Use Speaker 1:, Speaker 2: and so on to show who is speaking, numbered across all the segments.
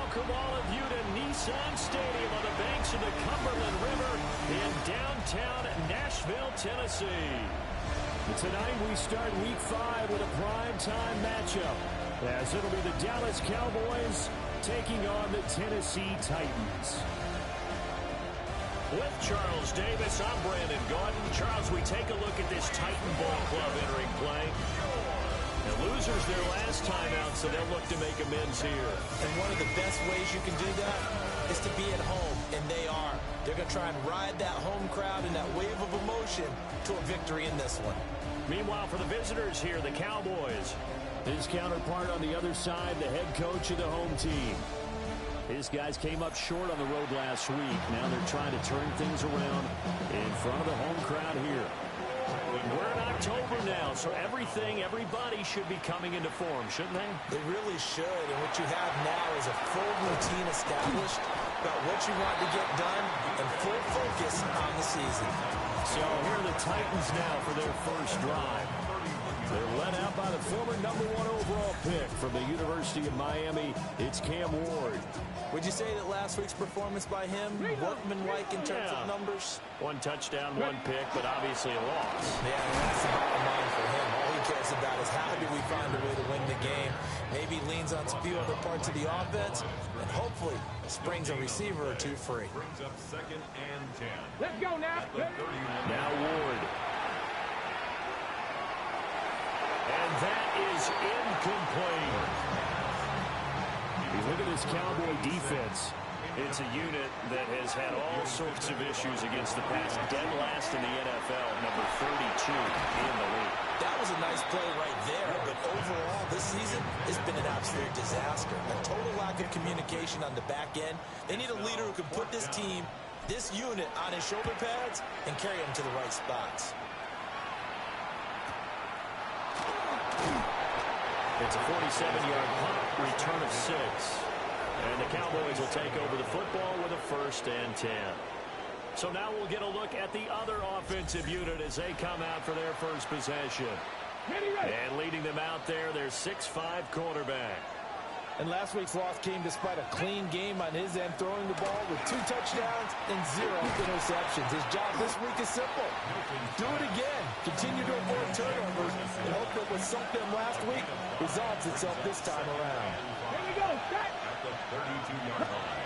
Speaker 1: Welcome all of you to Nissan Stadium on the banks of the Cumberland River in downtown Nashville, Tennessee. Tonight we start Week 5 with a primetime matchup, as it'll be the Dallas Cowboys taking on the Tennessee Titans. With Charles Davis, I'm Brandon Gordon. Charles, we take a look at this Titan ball club entering play. The losers their last time out, so they'll look to make amends here.
Speaker 2: And one of the best ways you can do that is to be at home, and they are. They're going to try and ride that home crowd and that wave of emotion to a victory in this one.
Speaker 1: Meanwhile, for the visitors here, the Cowboys. His counterpart on the other side, the head coach of the home team. His guys came up short on the road last week. Now they're trying to turn things around in front of the home crowd here. We're in October now, so everybody should be coming into form, shouldn't they?
Speaker 2: They really should, and what you have now is a full routine established about what you want to get done and full focus on the season.
Speaker 1: So here are the Titans now for their first drive. They're led out by the former #1 overall pick from the University of Miami. It's Cam Ward.
Speaker 2: Would you say that last week's performance by him, workmanlike in terms of numbers?
Speaker 1: 1 touchdown, 1 pick, but obviously a loss.
Speaker 2: Yeah, and that's the bottom line for him. All he cares about is how do we find a way to win the game. Maybe leans on a few other parts of the offense, and hopefully springs a receiver or two free.
Speaker 3: Brings up 2nd and 10.
Speaker 4: Let's go now.
Speaker 1: Now Ward. And that is incomplete. You look at this Cowboy defense. It's a unit that has had all sorts of issues against the pass. Dead last in the NFL, number 32 in the league.
Speaker 2: That was a nice play right there, but overall this season has been an absolute disaster. A total lack of communication on the back end. They need a leader who can put this team, this unit, on his shoulder pads and carry them to the right spots.
Speaker 1: It's a 47-yard punt, return of 6. And the Cowboys will take over the football with a 1st and 10. So now we'll get a look at the other offensive unit as they come out for their first possession. And leading them out there, their 6'5" quarterback.
Speaker 2: And last week's loss came despite a clean game on his end, throwing the ball with 2 touchdowns and 0 interceptions. His job this week is simple. Do it again. Continue to avoid turnovers and hope that what sunk them last week resolves itself this time around.
Speaker 4: Here we go. Set.
Speaker 3: At the 32-yard line.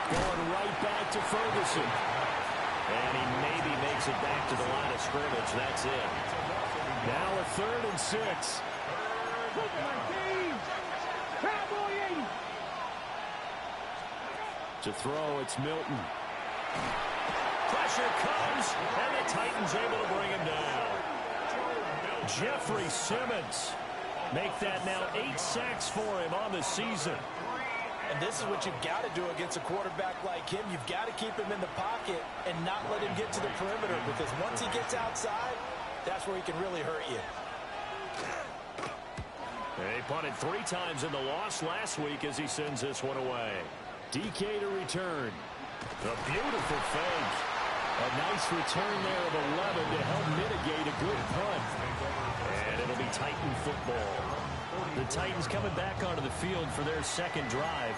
Speaker 1: Going right back to Ferguson. And he maybe makes it back to the line of scrimmage. That's it. Now a 3rd and 6. To throw, it's Milton. Pressure comes, and the Titans able to bring him down. Jeffrey Simmons. Make that now 8 sacks for him on the season.
Speaker 2: And this is what you've got to do against a quarterback like him. You've got to keep him in the pocket and not let him get to the perimeter, because once he gets outside, that's where he can really hurt you.
Speaker 1: They punted 3 times in the loss last week as he sends this one away. DK to return. A beautiful fake. A nice return there of 11 to help mitigate a good punt. And it'll be Titan football. The Titans coming back onto the field for their 2nd drive.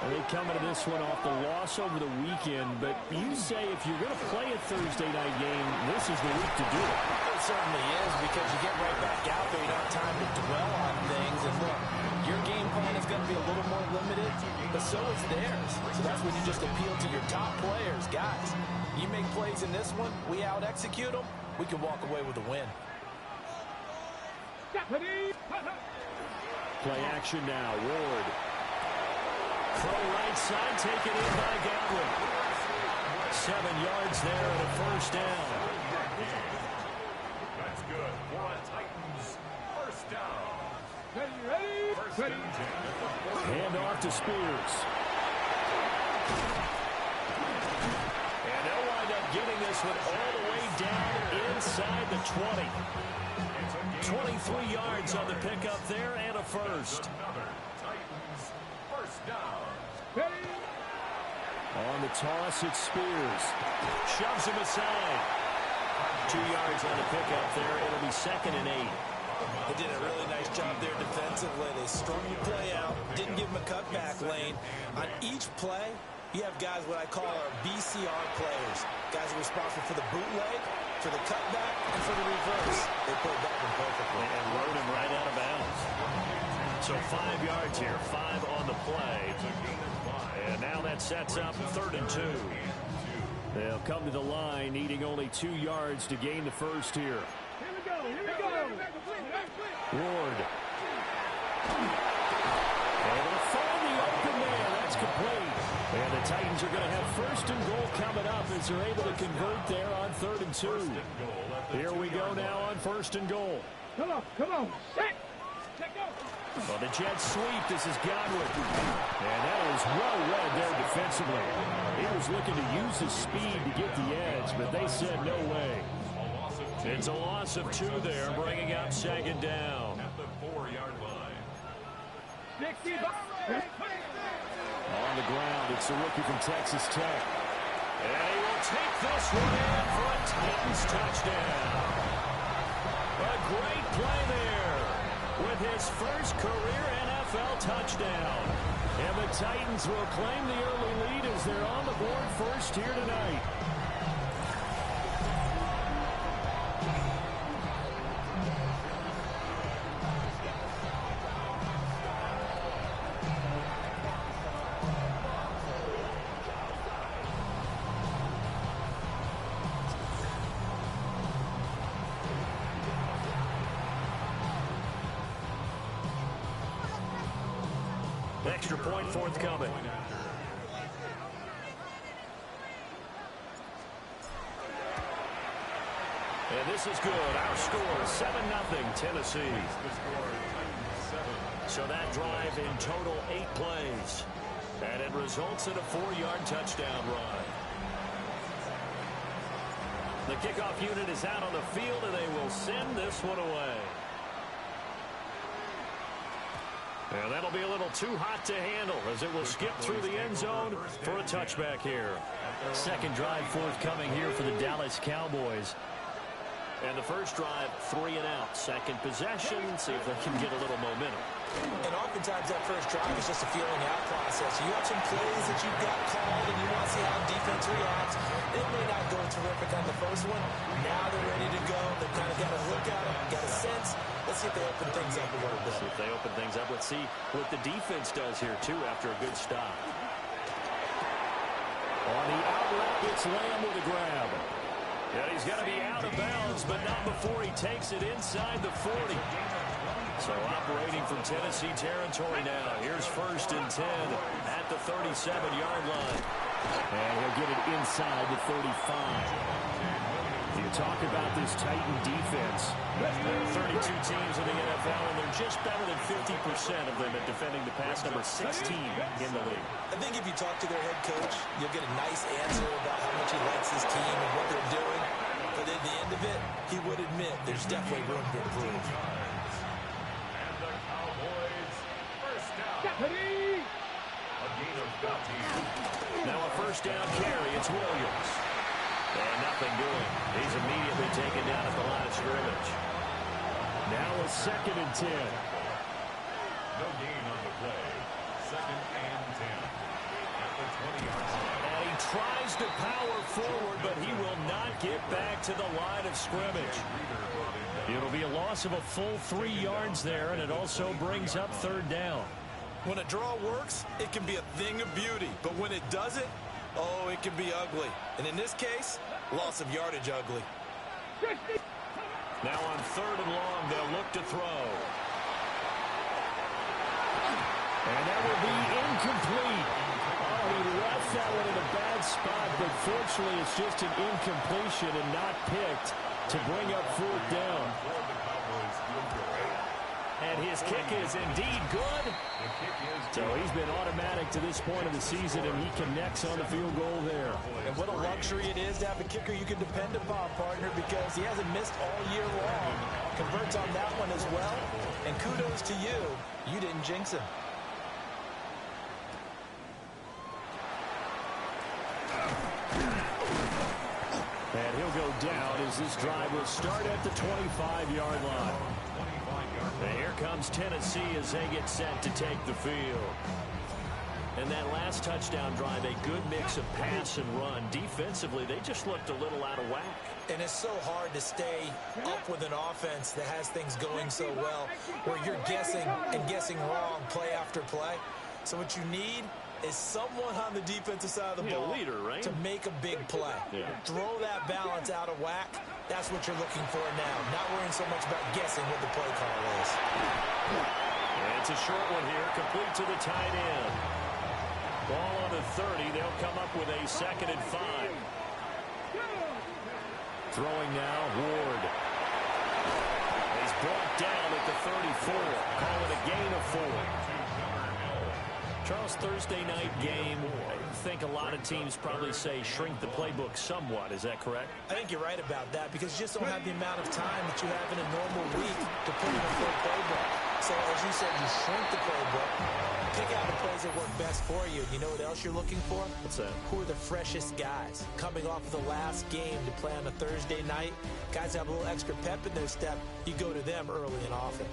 Speaker 1: They come into this one off the loss over the weekend, but you say if you're going to play a Thursday night game, this is the week to do it.
Speaker 2: It certainly is, because you get right back out there. You don't have time to dwell on things. And look, your game plan is going to be a little more limited, but so is theirs. So that's when you just appeal to your top players. Guys, you make plays in this one, we out-execute them, we can walk away with a win.
Speaker 1: Play action now, Ward. Throw right side, taken in by Godwin. 7 yards there and a 1st down.
Speaker 3: That's good for a Titans 1st down.
Speaker 4: Ready?
Speaker 1: Hand off to Spears. And they'll wind up getting this one all the way down inside the 20. 23 yards on the pickup there and a 1st.
Speaker 3: Another Titans 1st down.
Speaker 1: On the toss, it's Spears. Shoves him aside. 2 yards on the pickup there. It'll be 2nd and 8.
Speaker 2: They did a really nice job there defensively. They strung the play out, didn't give him a cutback lane. On each play, you have guys what I call our BCR players. Guys are responsible for the bootleg, for the cutback, and for the reverse. They played that one perfectly.
Speaker 1: And rode him right out of bounds. So 5 yards here, 5 on the play. And now that sets up 3rd and 2. They'll come to the line, needing only 2 yards to gain the first here.
Speaker 4: Here we go, here we go.
Speaker 1: Ward. Able to find the open man. That's complete. And the Titans are going to have 1st and goal coming up as they're able to convert there on 3rd and 2. Here we go now on 1st and goal.
Speaker 4: Come on, set. Let go.
Speaker 1: Well, the Jets sweep. This is Godwin. And that was well read there defensively. He was looking to use his speed to get the edge, but they said no way. It's a loss of 2 there, bringing up 2nd down.
Speaker 3: At the 4-yard line.
Speaker 1: On the ground, it's the rookie from Texas Tech. And he will take this one in for a Titans touchdown. A great play there with his first career NFL touchdown. And the Titans will claim the early lead as they're on the board first here tonight. Extra point forthcoming. And this is good. Our score is 7-0 Tennessee. So that drive in total 8 plays. And it results in a 4-yard touchdown run. The kickoff unit is out on the field, and they will send this one away. And that'll be a little too hot to handle as it will skip through the end zone for a touchback here. 2nd drive forthcoming here for the Dallas Cowboys. And the first drive, 3 and out. 2nd possession, see if they can get a little momentum.
Speaker 2: And oftentimes that first drive is just a feeling out process. You have some plays that you've got called and you want to see how defense reacts. It may not go terrific on the first one. Now they're ready to go. They've kind of got a look at it, got a sense. Let's see if they open things up a little bit.
Speaker 1: See if they open things up. Let's see what the defense does here, too, after a good stop. On the out route, it's Lamb with a grab. Yeah, he's got to be out of bounds, but not before he takes it inside the 40. So operating from Tennessee territory now. Here's 1st and 10 at the 37-yard line. And he'll get it inside the 35. You talk about this Titan defense. There are 32 teams in the NFL, and they're just better than 50% of them at defending the pass, number 16 in the league.
Speaker 2: I think if you talk to their head coach, you'll get a nice answer about how much he likes his team and what they're doing. But at the end of it, he would admit there's definitely room to improve.
Speaker 3: And the Cowboys, first down. A gain of 14.
Speaker 1: Now a first down carry. It's Williams. And nothing doing. He's immediately taken down at the line of scrimmage. Now a 2nd and 10.
Speaker 3: No gain on the play. 2nd and 10. At the 20-yard line.
Speaker 1: And he tries to power forward, but he will not get back to the line of scrimmage. It'll be a loss of a full 3 yards there, and it also brings up 3rd down.
Speaker 2: When a draw works, it can be a thing of beauty. But when it doesn't, oh, it can be ugly. And in this case, loss of yardage ugly.
Speaker 1: Now on 3rd and long, they'll look to throw. And that will be incomplete. Oh, he left that one in a bad spot, but fortunately it's just an incompletion and not picked to bring up 4th down. And his kick is indeed good. So he's been automatic to this point of the season, and he connects on the field goal there.
Speaker 2: And what a luxury it is to have a kicker you can depend upon, partner, because he hasn't missed all year long. Converts on that one as well. And kudos to you. You didn't jinx him.
Speaker 1: And he'll go down as this drive will start at the 25-yard line. comes Tennessee as they get set to take the field. And that last touchdown drive, a good mix of pass and run. Defensively, they just looked a little out of whack.
Speaker 2: And it's so hard to stay up with an offense that has things going so well, where you're guessing and guessing wrong play after play. So what you need is someone on the defensive side of the ball
Speaker 1: leader, right?
Speaker 2: to make a big play.
Speaker 1: Yeah.
Speaker 2: Throw that balance out of whack. That's what you're looking for now. Not worrying so much about guessing what the play call is.
Speaker 1: And it's a short one here, complete to the tight end. Ball on the 30. They'll come up with a 2nd and 5. Throwing now, Ward. He's brought down at the 34. Call it a gain of 4. Charles, Thursday night game, I think a lot of teams probably say shrink the playbook somewhat. Is that correct?
Speaker 2: I think you're right about that because you just don't have the amount of time that you have in a normal week to put in a full playbook. So as you said, you shrink the playbook, pick out the plays that work best for you. You know what else you're looking for?
Speaker 1: What's that?
Speaker 2: Who are the freshest guys coming off of the last game to play on a Thursday night? Guys have a little extra pep in their step. You go to them early and often.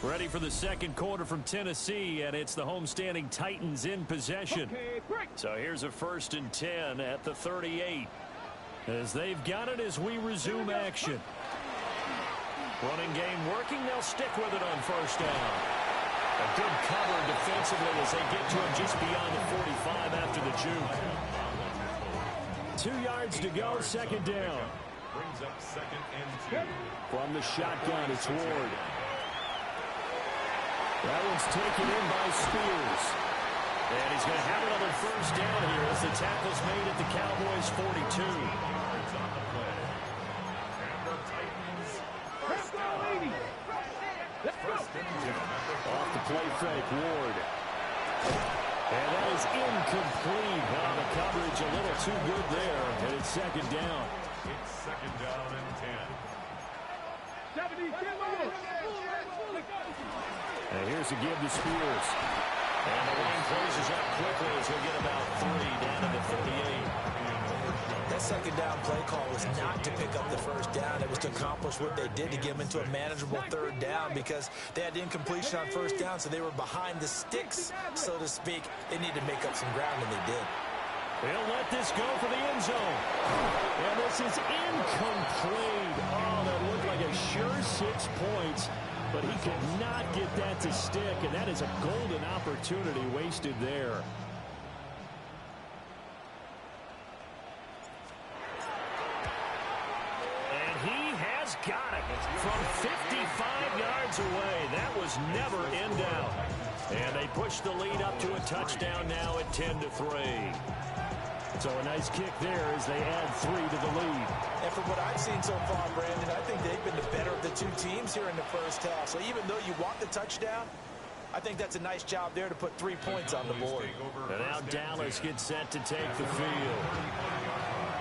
Speaker 1: Ready for the second quarter from Tennessee, and it's the homestanding Titans in possession. So here's a 1st and 10 at the 38. As they've got it as we resume action. Running game working. They'll stick with it on 1st down. A good cover defensively as they get to him just beyond the 45 after the juke. 2 yards to go, 2nd down.
Speaker 3: Brings up 2nd and 2.
Speaker 1: From the shotgun, it's Ward. That one's taken in by Spears. And he's going to have another 1st down here as the tackle's made at the Cowboys' 42. Off the play fake, Ward. And that is incomplete. The coverage a little too good there, and it's 2nd down.
Speaker 3: It's 2nd down and 10.
Speaker 1: And here's a give to Spears. And the line closes up quickly as he'll get about 3 down to the 38.
Speaker 2: That 2nd down play call was not to pick up the 1st down. It was to accomplish what they did to get them into a manageable 3rd down because they had incompletion on 1st down, so they were behind the sticks, so to speak. They needed to make up some ground, and they did.
Speaker 1: They'll let this go for the end zone. And this is incomplete. Oh, that looked like a sure 6 points. But he could not get that to stick, and that is a golden opportunity wasted there. And he has got it from 55 yards away. That was never in doubt. And they push the lead up to a touchdown now at 10-3. So a nice kick there as they add 3 to the lead.
Speaker 2: And from what I've seen so far, Brandon, I think they've been the better of the 2 teams here in the 1st half. So even though you want the touchdown, I think that's a nice job there to put 3 points on the board.
Speaker 1: And now Dallas gets set to take the field.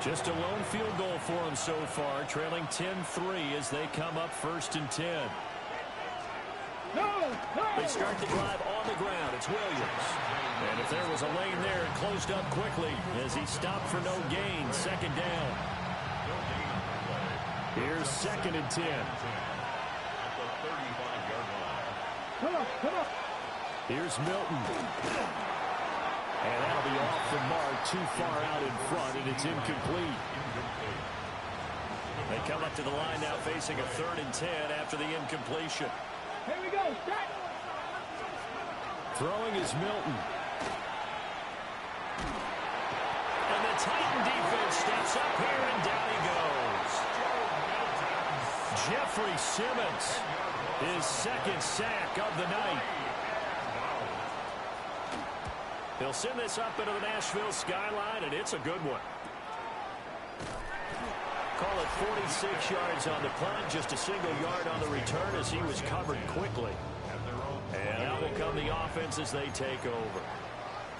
Speaker 1: Just a lone field goal for them so far, trailing 10-3 as they come up 1st and 10. They start the drive on the ground. It's Williams. And if there was a lane there, it closed up quickly as he stopped for no gain. 2nd down. Here's 2nd and 10.
Speaker 4: Come on.
Speaker 1: Here's Milton. And that'll be off the mark, too far out in front, and it's incomplete. They come up to the line now facing a 3rd and 10 after the incompletion.
Speaker 4: Here we go. Start.
Speaker 1: Throwing is Milton. And the Titan defense steps up here, and down he goes. Jeffrey Simmons, his 2nd sack of the night. He'll send this up into the Nashville skyline, and it's a good one. Call it 46 yards on the punt, just a single yard on the return as he was covered quickly. And now will come the offense as they take over.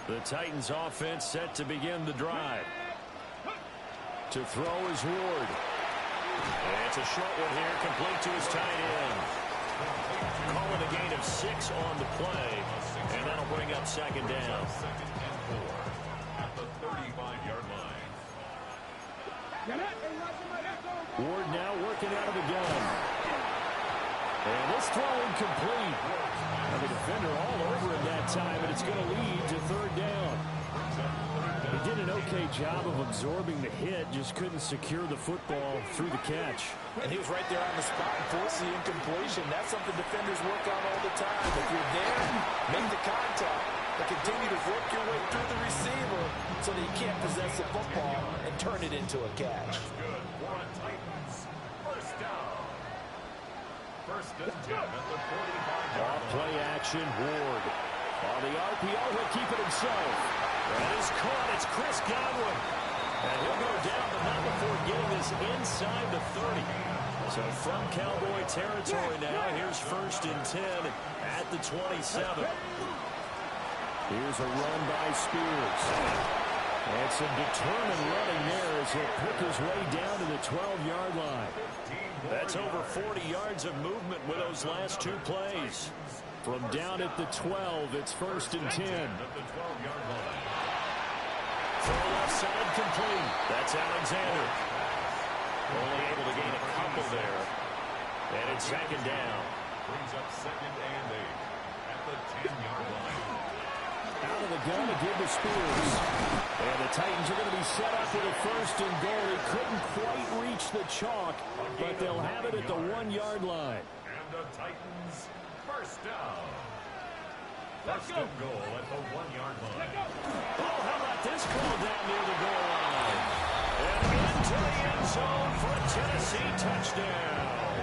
Speaker 1: The Titans offense set to begin the drive. To throw is Ward. And it's a short one here, complete to his tight end. Call it a gain of 6 on the play, and that'll bring up 2nd down.
Speaker 3: At the 35-yard line.
Speaker 1: Ward now working out of the gun. And this throw incomplete. And the defender all over him that time, and it's going to lead to third down. He did an okay job of absorbing the hit, just couldn't secure the football through the catch.
Speaker 2: And he was right there on the spot and forced the incompletion. That's something defenders work on all the time. If you're there, make the contact, but continue to work your way through the receiver so that you can't possess the football and turn it into a catch.
Speaker 3: That's good. Warren Titans. First down. First and 10 at the 45-yard
Speaker 1: Off
Speaker 3: line.
Speaker 1: play action, Ward. On the RPO, he'll keep it himself. And it's caught. It's Chris Godwin. And he'll go down, but not before getting this inside the 30. So from Cowboy territory now, here's first and 10 at the 27. Here's a run by Spears. And some determined running there as he'll pick his way down to the 12-yard line. That's over 40 yards of movement with those last two plays. From down at the 12, it's first and 10.
Speaker 3: At the 12-yard line.
Speaker 1: Throw left side complete. That's Alexander. Only able to gain a couple there. And it's second down.
Speaker 3: Brings up second and 8 at the 10-yard line.
Speaker 1: Out of the gun to give to Spears. And the Titans are going to be set up with a first and goal. He couldn't quite reach the chalk, but they'll have it at the 1-yard line.
Speaker 3: And the Titans first down. First and goal at the 1-yard line.
Speaker 1: Oh, how about this call down near the goal line? And into the end zone for a Tennessee touchdown.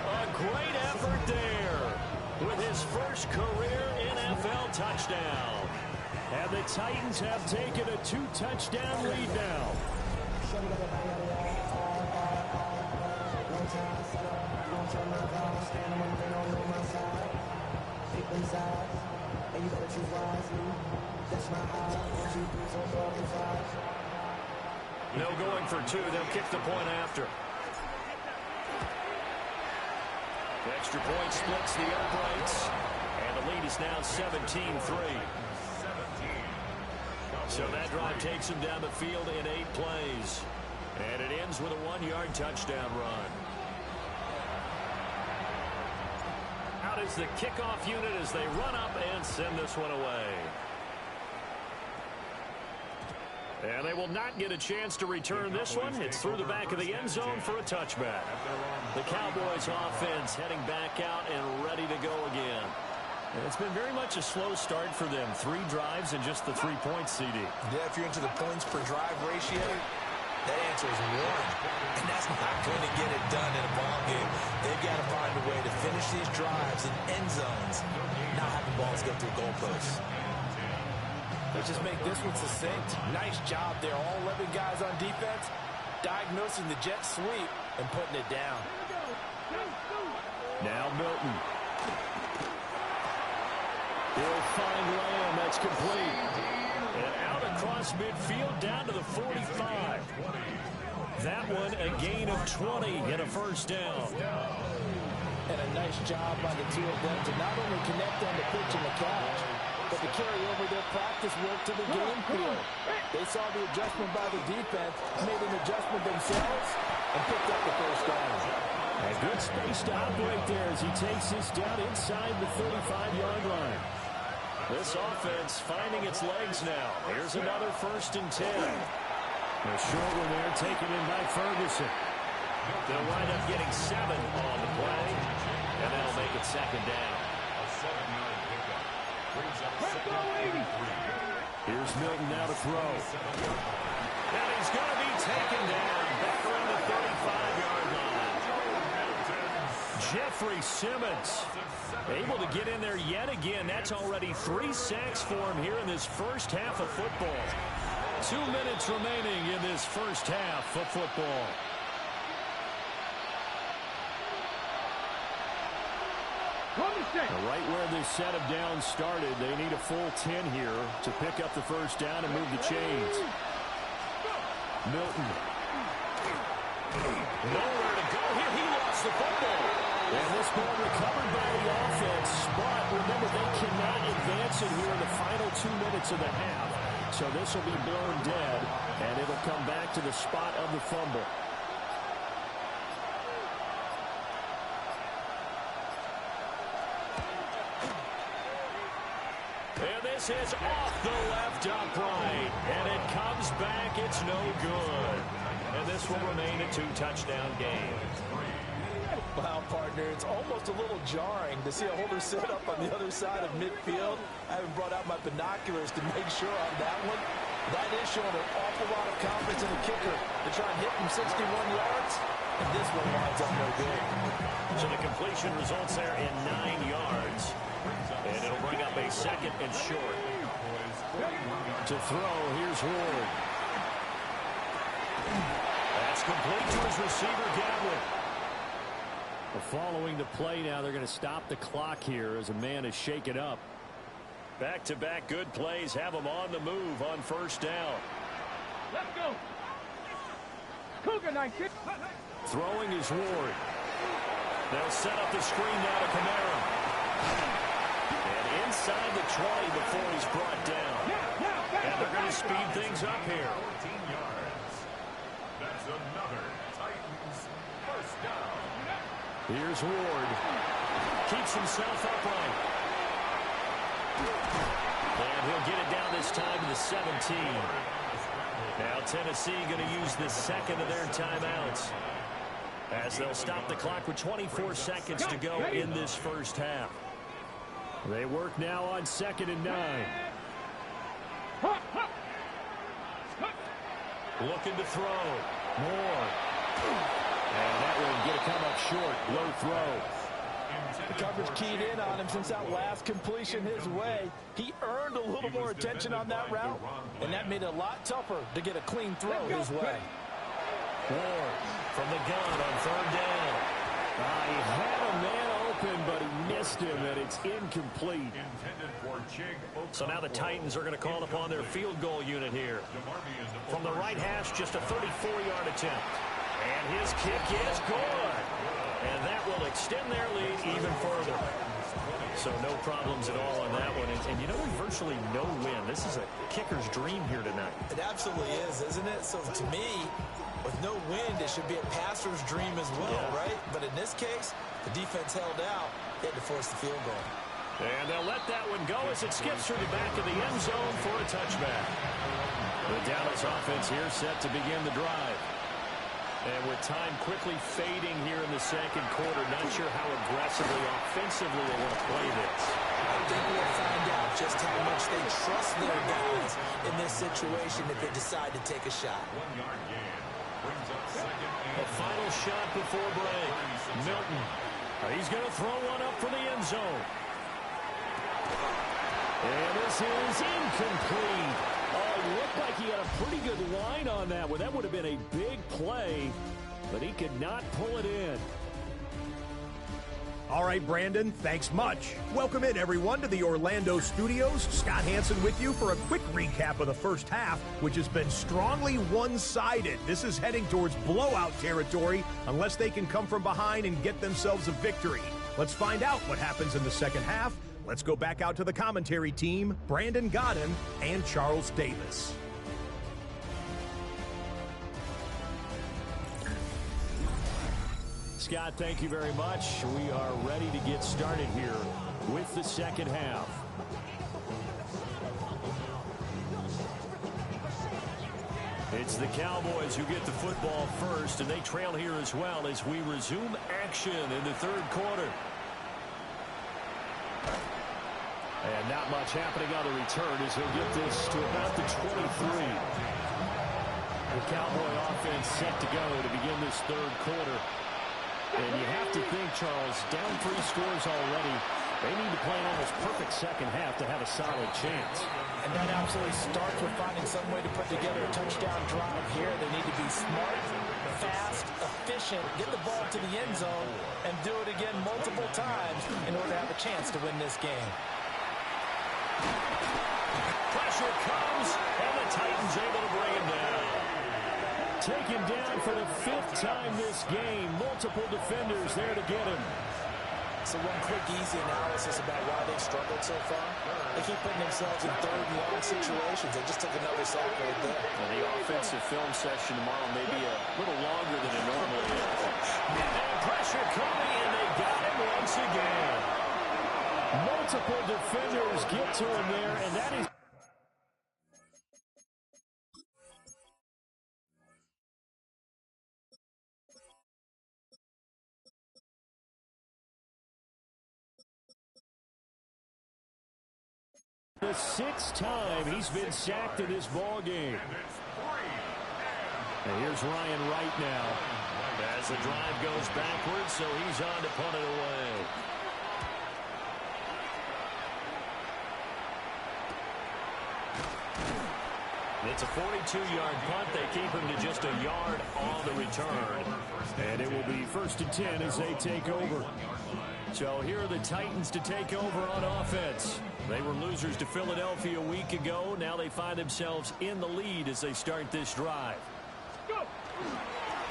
Speaker 1: A great effort there with his first career NFL touchdown. And the Titans have taken a 2-touchdown lead now. No going for two. They'll kick the point after. The extra point splits the uprights. And the lead is now 17-3. So that drive takes him down the field in 8 plays. And it ends with a 1-yard touchdown run. Out is the kickoff unit as they run up and send this one away. And they will not get a chance to return this one. It's through the back of the end zone for a touchback. The Cowboys offense heading back out and ready to go again. And it's been very much a slow start for them. 3 drives and just the 3 points, CD.
Speaker 2: Yeah, if you're into the points per drive ratio, that answer is 1. And that's not going to get it done in a ball game. They've got to find a way to finish these drives in end zones, not having balls go through goalposts. Let's just make this one succinct. Nice job there. All 11 guys on defense diagnosing the jet sweep and putting it down.
Speaker 1: Now Milton. He'll find Lamb. That's complete. And out across midfield down to the 45. That one a gain of 20 and a first down.
Speaker 2: And a nice job by the two of them to not only connect on the pitch and the catch, but to carry over their practice work to the game field. They saw the adjustment by the defense, made an adjustment themselves, and picked up the first down.
Speaker 1: A good space to operate there as he takes this down inside the 35-yard line. This offense finding its legs now. Here's another first and 10. A short one there taken in by Ferguson. They'll wind up getting 7 on the play, and that'll make it second down.
Speaker 3: A 7-yard pickup. Brings up second and 3.
Speaker 1: Here's Milton now to throw. And he's going to be taken down back around the 35-yard line. Jeffrey Simmons able to get in there yet again. That's already 3 sacks for him here in this first half of football. 2 minutes remaining in this first half of football. Right where this set of downs started, they need a full 10 here to pick up the first down and move the chains. Milton. Nowhere to go here. He lost the football. And this ball recovered by the offense. But remember, they cannot advance it here in the final 2 minutes of the half. So this will be blown dead, and it'll will come back to the spot of the fumble. And this is off the left upright. And it comes back. It's no good. And this will remain a 2-touchdown game.
Speaker 2: Wow, partner, it's almost a little jarring to see a holder sit up on the other side of midfield. I haven't brought out my binoculars to make sure on that one. That is showing an awful lot of confidence in the kicker to try and hit from 61 yards. And this one winds up no good.
Speaker 1: So the completion results there in 9 yards. And it'll bring up a second and short. To throw, here's Ward. That's complete to his receiver, Gatlin. Following the play now, they're going to stop the clock here as a man is shaken up. Back-to-back good plays have them on the move on first down.
Speaker 4: Let's go. Cougar night, kid.
Speaker 1: Throwing is Ward. They'll set up the screen now to Kamara. And inside the 20 before he's brought down. And they're going to speed things up here.
Speaker 3: 14 yards. That's another Titans first down.
Speaker 1: Here's Ward. Keeps himself upright. And he'll get it down this time to the 17. Now Tennessee going to use the second of their timeouts as they'll stop the clock with 24 seconds to go in this first half. They work now on 2nd and 9. Looking to throw. Moore. And that will get a come up short. Low throw.
Speaker 2: The coverage keyed in on him since that last completion his way. He earned a little more attention on that route, and that made it a lot tougher to get a clean throw his way.
Speaker 1: Ward from the gun on 3rd down. He had a man open, but he missed him, and it's incomplete. So now the Titans are going to call upon their field goal unit here. From the right hash, just a 34-yard attempt. And his kick is good. And that will extend their lead even further. So no problems at all on that one. And you know, virtually no win. This is a kicker's dream here tonight.
Speaker 2: It absolutely is, isn't it? So to me, with no wind, it should be a passer's dream as well, right? But in this case, the defense held out. They had to force the field goal.
Speaker 1: And they'll let that one go as it skips through the back of the end zone for a touchback. The Dallas offense here set to begin the drive. And with time quickly fading here in the second quarter, not sure how aggressively, offensively they want to play this.
Speaker 2: I think we'll find out just how much they trust their guys in this situation if they decide to take a shot.
Speaker 3: 1 yard gain. Brings up 2nd and
Speaker 1: A final shot before break. Milton. He's going to throw one up for the end zone. And this is incomplete. It looked like he had a pretty good line on that one. That would have been a big play, but he could not pull it in.
Speaker 5: All right, Brandon, thanks much. Welcome in, everyone, to the Orlando studios. Scott Hansen with you for a quick recap of the first half, which has been strongly one-sided. This is heading towards blowout territory unless they can come from behind and get themselves a victory. Let's find out what happens in the second half. Let's go back out to the commentary team, Brandon Godden and Charles Davis.
Speaker 1: Scott, thank you very much. We are ready to get started here with the second half. It's the Cowboys who get the football first, and they trail here as well as we resume action in the third quarter. And not much happening on the return as he'll get this to about the 23. The Cowboy offense set to go to begin this third quarter. And you have to think, Charles, down 3 scores already. They need to play an almost perfect second half to have a solid chance.
Speaker 2: And that absolutely starts with finding some way to put together a touchdown drive here. They need to be smart, fast, efficient, get the ball to the end zone, and do it again multiple times in order to have a chance to win this game.
Speaker 1: Pressure comes, and the Titans able to bring him down. Taken down for the 5th time this game. Multiple defenders there to get him.
Speaker 2: So one quick, easy analysis about why they've struggled so far. They keep putting themselves in 3rd and long situations. They just took another sack right there.
Speaker 1: And the offensive film session tomorrow may be a little longer than it normally is. And pressure coming, and they got him once again. Multiple defenders get to him there, and that is... the sixth time he's been sacked in this ball game. And here's Ryan Wright now. As the drive goes backwards, so he's on to punt it away. It's a 42-yard punt. They keep him to just a yard on the return. And it will be 1st and 10 as they take over. So here are the Titans to take over on offense. They were losers to Philadelphia a week ago. Now they find themselves in the lead as they start this drive.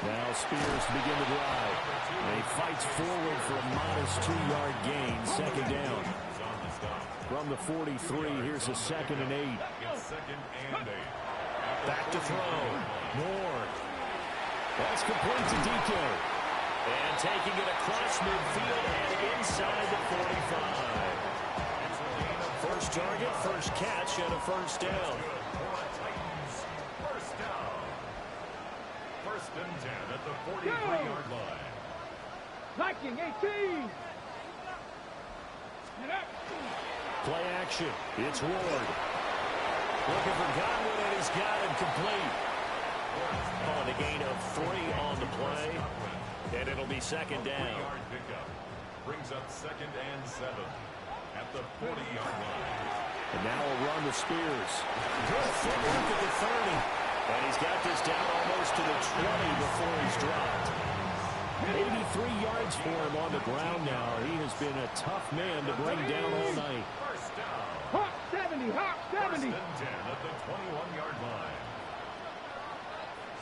Speaker 1: Now Spears to begin the drive. And he fights forward for a modest 2-yard gain. 2nd down. From the 43, here's a 2nd and 8. Back to throw. Ward. That's complete to DK. And taking it across midfield and inside the 45. First target, first catch, and a 1st down.
Speaker 3: First down. 1st and 10 at the 43-yard line.
Speaker 4: Liking 18.
Speaker 1: Play action. It's Ward. Looking for Godwin, and he's got him complete. On a gain of 3 on the play. And it'll be 2nd down.
Speaker 3: Pickup brings up 2nd and 7 at the 40-yard line.
Speaker 1: And now a run to Spears. Good footwork at the 30. And he's got this down almost to the 20 before he's dropped. 83 yards for him on the ground now. He has been a tough man to bring down all night.
Speaker 3: First down.
Speaker 4: Hawk 70, Hawk 70.
Speaker 3: 1st and 10 at the 21-yard line.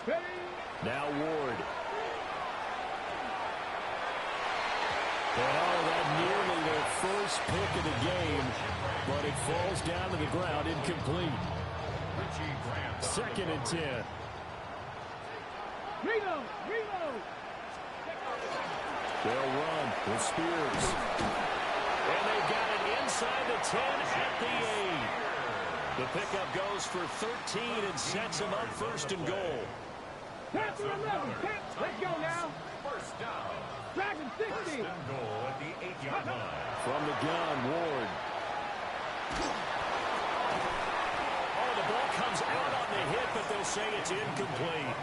Speaker 4: Ready?
Speaker 1: Now Ward. Oh, that nearly their first pick of the game, but it falls down to the ground, incomplete. 2nd and 10.
Speaker 4: Reload, reload.
Speaker 1: They'll run with Spears. And they got it inside the 10 at the 8. The pickup goes for 13 and sets him up 1st and goal.
Speaker 4: Pass to 11. Let's go now.
Speaker 3: First down.
Speaker 4: Dragon 60.
Speaker 3: 1st and goal at the 8-yard line.
Speaker 1: From the gun, Ward. Oh, the ball comes out on the hit, but they'll say it's incomplete.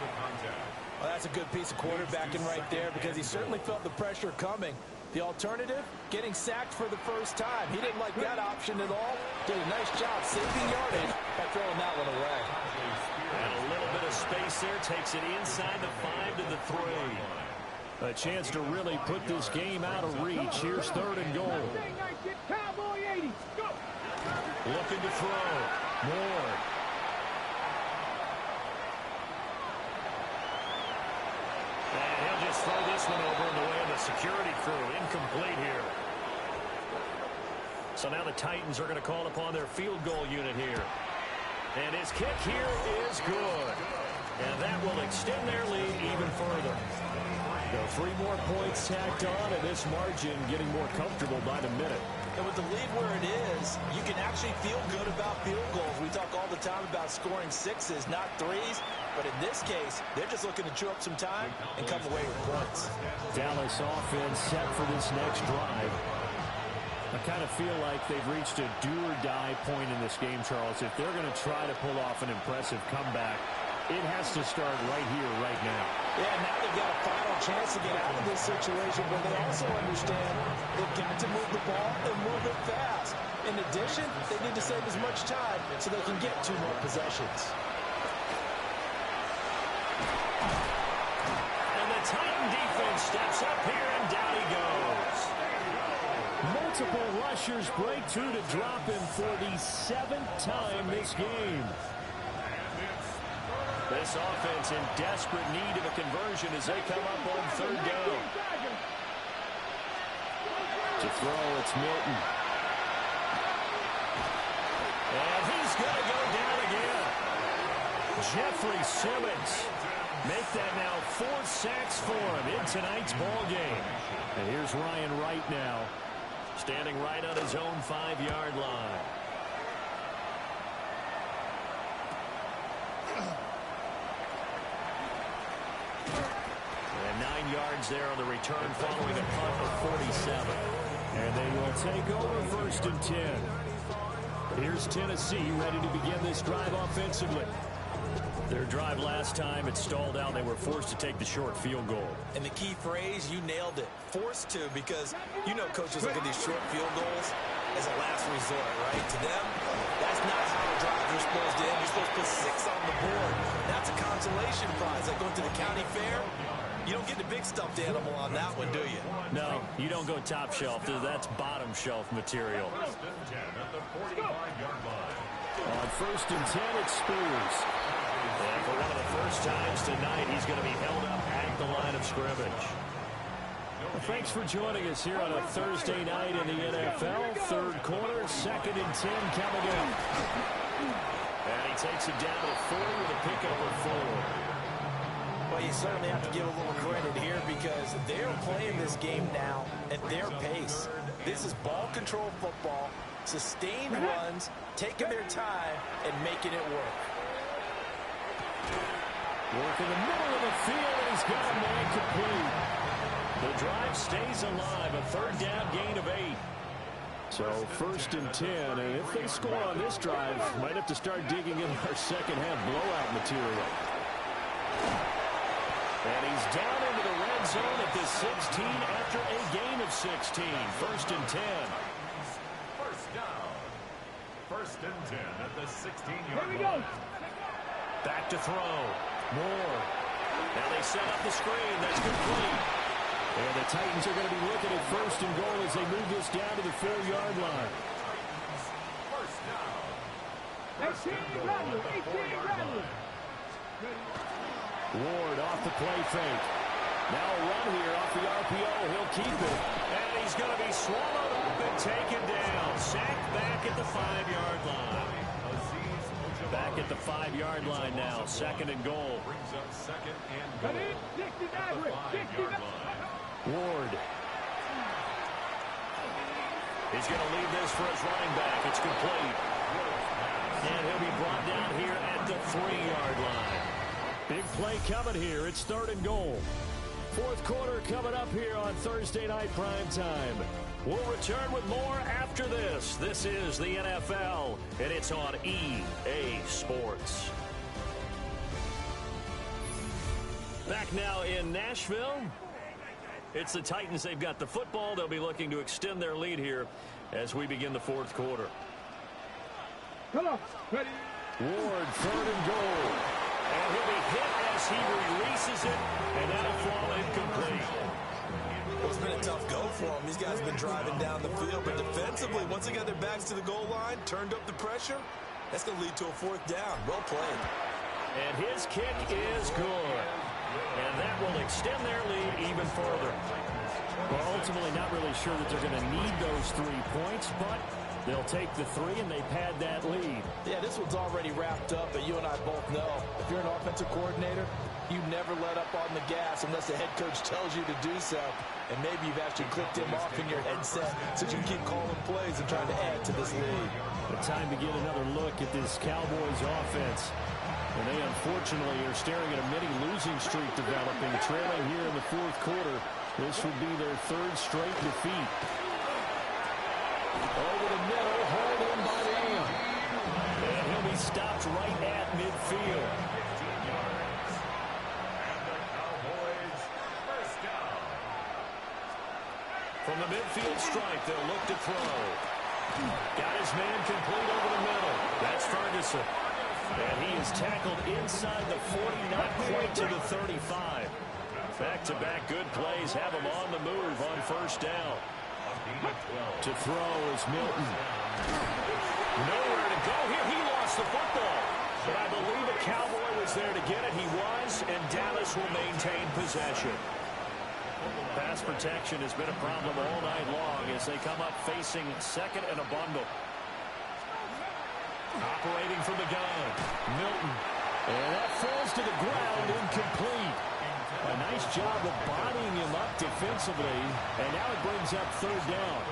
Speaker 2: Well, that's a good piece of quarterbacking right there because he certainly felt the pressure coming. The alternative, getting sacked for the first time. He didn't like that option at all. Did a nice job saving yardage by throwing that one away.
Speaker 1: And a little bit of space there takes it inside the 5 to the 3. A chance to really put this game out of reach. Here's 3rd and goal.
Speaker 4: Cowboy 80. Go.
Speaker 1: Looking to throw. Ward. And he'll just throw this one over in the way of the security crew. Incomplete here. So now the Titans are going to call upon their field goal unit here. And his kick here is good. And that will extend their lead even further. So 3 more points tacked on, and this margin getting more comfortable by the minute.
Speaker 2: And with the lead where it is, you can actually feel good about field goals. We talk all the time about scoring 6s, not 3s. But in this case, they're just looking to chew up some time and come away with points.
Speaker 1: Dallas offense set for this next drive. I kind of feel like they've reached a do-or-die point in this game, Charles. If they're going to try to pull off an impressive comeback, it has to start right here, right now.
Speaker 2: Yeah, now they've got a final chance to get out of this situation, but they also understand they've got to move the ball and move it fast. In addition, they need to save as much time so they can get 2 more possessions.
Speaker 1: And the Titan defense steps up here, and down he goes. Multiple rushers break through to drop him for the 7th time this game. This offense in desperate need of a conversion as they come up on 3rd down. To throw, it's Milton. And he's going to go down again. Jeffrey Simmons make that now 4 sacks for him in tonight's ball game. And here's Ryan Wright now, standing right on his own 5-yard line. And 9 yards there on the return following a punt of 47. And they will take over 1st and 10. Here's Tennessee ready to begin this drive offensively. Their drive last time, it stalled out. They were forced to take the short field goal.
Speaker 2: And the key phrase, you nailed it. Forced to, because you know coaches look at these short field goals as a last resort, right? To them, that's not how the drives are supposed to end. You're supposed to put 6 on the board. That's a consolation prize. Like going to the county fair, you don't get the big stuffed animal on that one, do you?
Speaker 1: No, you don't go top shelf. That's bottom shelf material.
Speaker 3: First and 10 at the 45-yard line.
Speaker 1: On 1st and 10, it's Spears. And for one of the first times tonight, he's going to be held up at the line of scrimmage. Well, thanks for joining us here on a Thursday night in the NFL. 3rd quarter, 2nd and 10 coming up. And he takes it down to 4 with a pickup of 4.
Speaker 2: Well, you certainly have to give a little credit here because they're playing this game now at their pace. This is ball control football, sustained runs, taking their time, and making it work.
Speaker 1: Work in the middle of the field, and he's got a man complete. The drive stays alive, a 3rd down gain of 8. So 1st and 10, and if they score on this drive, might have to start digging in our second half blowout material. And he's down into the red zone at the 16 after a gain of 16. 1st and 10.
Speaker 3: First down. 1st and 10 at the 16-yard
Speaker 4: Here we
Speaker 3: line.
Speaker 4: go.
Speaker 1: Back to throw. Moore. Now they set up the screen. That's complete. And the Titans are going to be looking at 1st and goal as they move this down to the 4-yard line.
Speaker 3: First down.
Speaker 4: 18 Rattler. 18 Rattler.
Speaker 1: Ward off the play fake. Now a run here off the RPO. He'll keep it. And he's going to be swallowed up and taken down. Sacked back at the 5-yard line. Back at the 5-yard line now. 2nd and goal.
Speaker 3: Brings up 2nd and
Speaker 4: Come
Speaker 3: goal.
Speaker 4: in. 69 Rick.
Speaker 3: 5-yard
Speaker 4: 69.
Speaker 3: line.
Speaker 1: Ward. He's going to leave this for his running back. It's complete. And he'll be brought down here at the 3-yard line. Big play coming here. It's 3rd and goal. 4th quarter coming up here on Thursday Night Prime Time. We'll return with more after this. This is the NFL, and it's on EA Sports. Back now in Nashville. It's the Titans. They've got the football. They'll be looking to extend their lead here as we begin the 4th quarter.
Speaker 4: Come on. Ready.
Speaker 1: Ward, 3rd and goal. And he'll be hit as he releases it, and that'll fall incomplete.
Speaker 2: Well, it's been a tough go for them. These guys have been driving down the field, but defensively, once they got their backs to the goal line, turned up the pressure, that's going to lead to a 4th down. Well played.
Speaker 1: And his kick is good. And that will extend their lead even further. Well, ultimately not really sure that they're going to need those 3 points, but they'll take the 3 and they pad that lead.
Speaker 2: Yeah, this one's already wrapped up, but you and I both know if you're an offensive coordinator, you never let up on the gas unless the head coach tells you to do so. And maybe you've actually clicked him off in your headset so you can keep calling plays and trying to add to this lead.
Speaker 1: But time to get another look at this Cowboys offense. And they unfortunately are staring at a mini losing streak developing, trailing here in the 4th quarter. This would be their 3rd straight defeat. Over the middle, hauled in by Lamb. And he'll be stopped right at midfield.
Speaker 3: 15 yards. And the Cowboys first down.
Speaker 1: From the midfield strike, they'll look to throw. Got his man complete over the middle. That's Ferguson. And he is tackled inside the 40, not quite to the 35. Back-to-back good plays have him on the move on 1st down. To throw is Milton. Nowhere to go here. He lost the football. But I believe a Cowboy was there to get it. He was, and Dallas will maintain possession. Pass protection has been a problem all night long as they come up facing 2nd and a bundle. Operating from the gun, Milton. And that falls to the ground, incomplete. A nice job of bodying him up defensively, and now it brings up third down.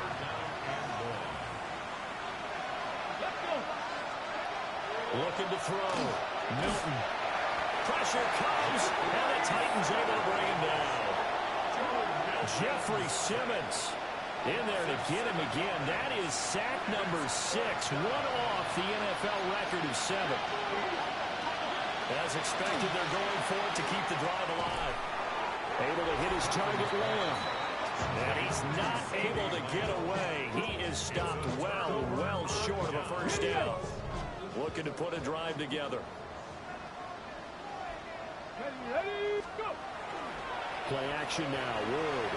Speaker 1: Looking to throw. Milton. Pressure comes, and the Titans able to bring him down. Jeffrey Simmons in there to get him again. That is sack number 6, one off the NFL record of 7. As expected, they're going for it to keep the drive alive. Able to hit his target, Lamb. And he's not able to get away. He is stopped well short of a first down. Looking to put a drive together.
Speaker 4: Ready, go.
Speaker 1: Play action now, Wood.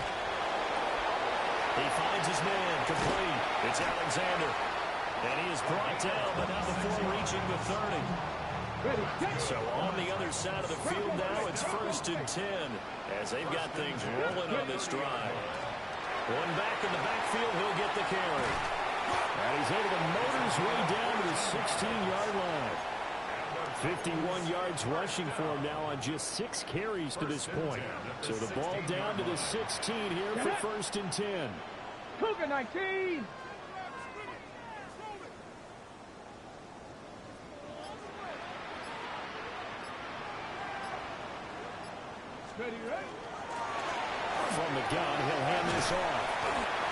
Speaker 1: He finds his man, complete. It's Alexander. And he is brought down, but not before reaching the 30. So on the other side of the field now, it's 1st and 10 as they've got things rolling on this drive. One back in the backfield, he'll get the carry. And he's able to motor his way down to the 16-yard line. 51 yards rushing for him now on just 6 carries to this point. So the ball down to the 16 here for 1st and 10.
Speaker 4: Cougar 19. Ready, ready.
Speaker 1: From the gun, he'll hand this off.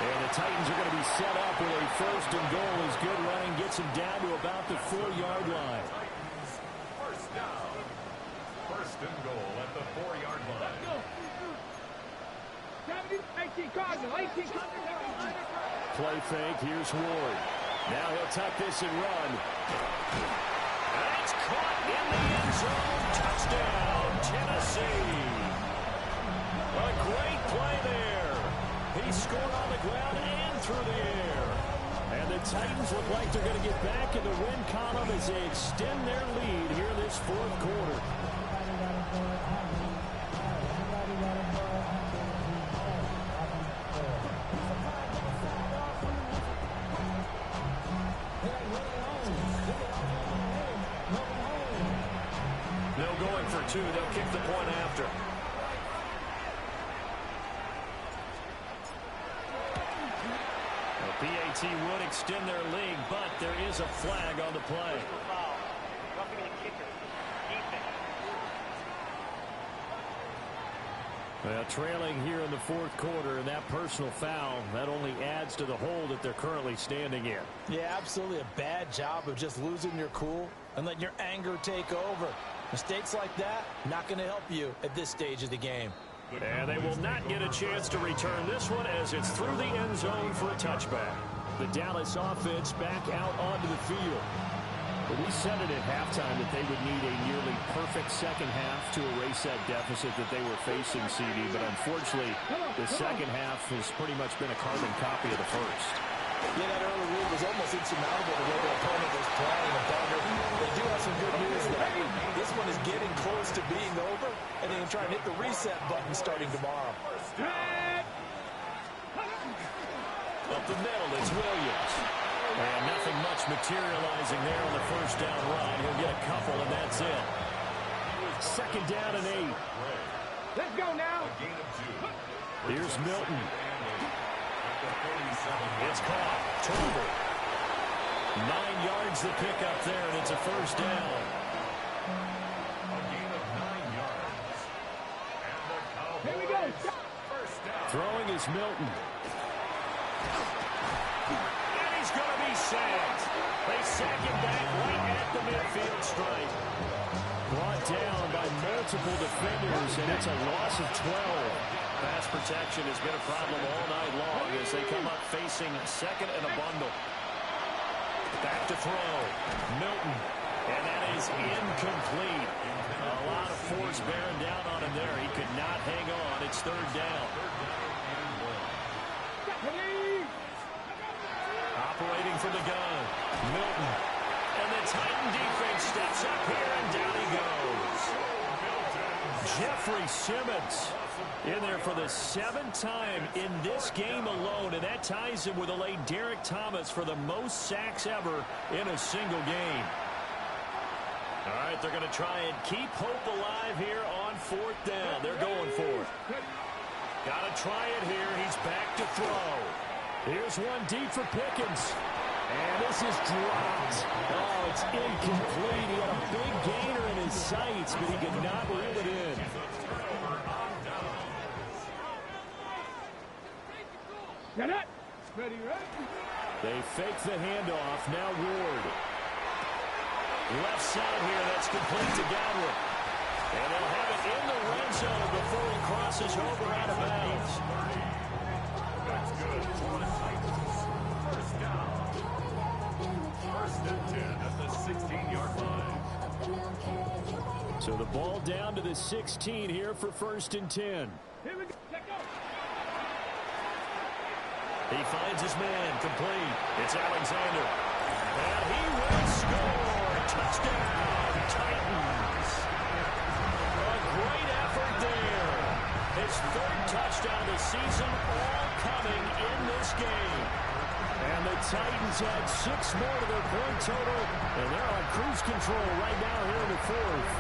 Speaker 1: And the Titans are going to be set up with a 1st and goal as good running gets him down to about the 4-yard line.
Speaker 3: First down. 1st and goal at the 4-yard line.
Speaker 4: 18 Cardinal, 18 Cardinal.
Speaker 1: Play fake, here's Ward. Now he'll tuck this and run. And it's caught in the end zone. Touchdown, Tennessee. A great play there. He scored on the ground and through the air. And the Titans look like they're going to get back in the win column as they extend their lead here this 4th quarter. No going for 2. They'll kick the point after. PAT would extend their lead, but there is a flag on the play. Well, trailing here in the 4th quarter, and that personal foul, that only adds to the hole that they're currently standing in.
Speaker 2: Yeah, absolutely a bad job of just losing your cool and letting your anger take over. Mistakes like that, not going to help you at this stage of the game.
Speaker 1: And they will not get a chance to return this one as it's through the end zone for a touchback. The Dallas offense back out onto the field. But we said it at halftime that they would need a nearly perfect second half to erase that deficit that they were facing, CD. But unfortunately, the second half has pretty much been a carbon copy of the first.
Speaker 2: Yeah, that early lead was almost insurmountable the way the opponent was playing. They do have some good news that this one is getting close to being over, and they can try and hit the reset button starting tomorrow.
Speaker 1: Up the middle, it's Williams. And nothing much materializing there on the first down run. He'll get a couple, and that's it. 2nd down and 8.
Speaker 4: Let's go now.
Speaker 1: Here's Milton. It's caught. Turner. 9 yards to pick up there, and it's a first down.
Speaker 3: A gain of 9 yards. And the Cowboys.
Speaker 4: Here we go.
Speaker 3: First down.
Speaker 1: Throwing is Milton. And he's going to be sacked. They sack him back right at the midfield stripe. Brought down by multiple defenders, and it's a loss of 12. Pass protection has been a problem all night long as they come up facing 2nd and a bundle. Back to throw. Milton. And that is incomplete. A lot of force bearing down on him there. He could not hang on. It's 3rd down. Operating from the gun. Milton. And the Titan defense steps up here, and down he goes. Jeffrey Simmons in there for the 7th time in this game alone, and that ties him with the late Derek Thomas for the most sacks ever in a single game. All right, they're going to try and keep hope alive here on 4th down. They're going for it. Got to try it here. He's back to throw. Here's one deep for Pickens. And this is dropped. Oh, it's incomplete. He had a big gainer in his sights, but he could not reel it in.
Speaker 4: Get it. Ready, ready.
Speaker 1: They fake the handoff. Now Ward. Left side here. That's complete to Godwin. And they'll have it in the red zone before he crosses over out of bounds.
Speaker 3: That's good. First down. First and 10 at the 16-yard line.
Speaker 1: So the ball down to the 16 here for 1st and 10.
Speaker 4: Here we go. Let go.
Speaker 1: He finds his man, complete. It's Alexander. And he will score. Touchdown, Titans. A great effort there. His 3rd touchdown of the season, all coming in this game. And the Titans had 6 more to their point total, and they're on cruise control right now here in the 4th.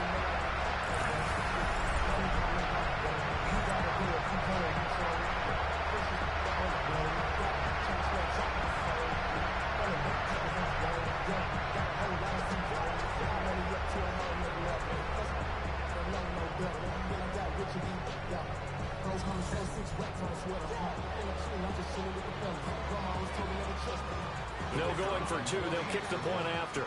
Speaker 1: No going for 2. They'll kick the point after.